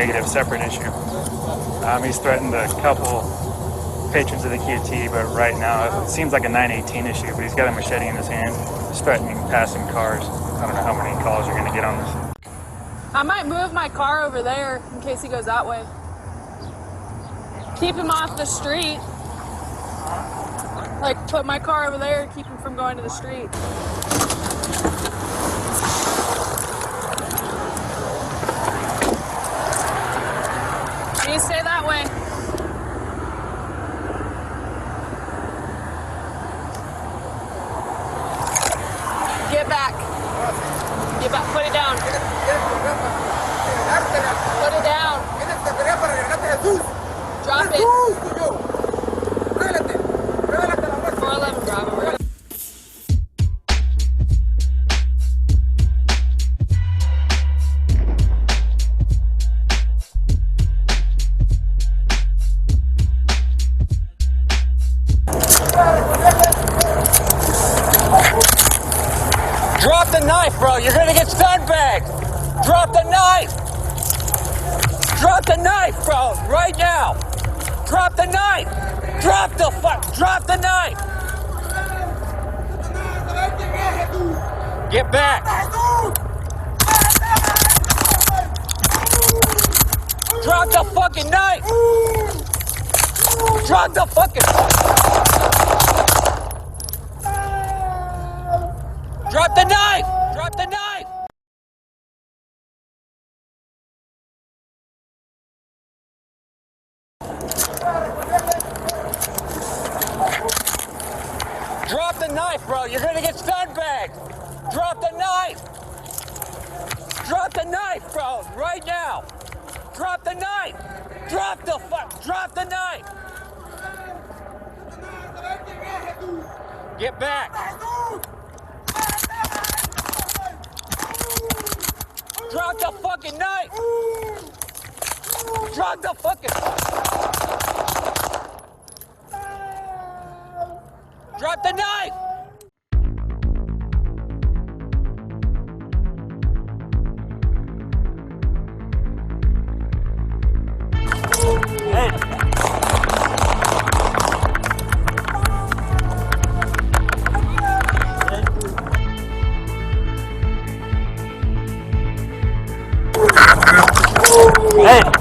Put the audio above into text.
negative, separate issue. He's threatened a couple patrons of the QT, but right now it seems like a 918 issue, but he's got a machete in his hand. He's threatening passing cars. I don't know how many calls you're going to get on this. I might move my car over there in case he goes that way. Keep him off the street. Like, put my car over there and keep him from going to the street. You stay that way. Get back. Get back. Put it down. Put it down. Drop it. 411, Bravo. We're gonna... Drop the knife, bro. You're gonna get sandbagged. Drop the knife. Drop the knife, bro. Right now. Drop the knife. Drop the knife. Get back. Drop the fucking knife. Drop the fucking... Drop the knife! Drop the knife! Drop the knife, bro. You're gonna get sandbagged. Drop the knife. Drop the knife, bro. Right now. Drop the knife. Drop the knife. Get back. Drop the fucking knife! Drop the fucking... Drop the knife! Hey! Hey!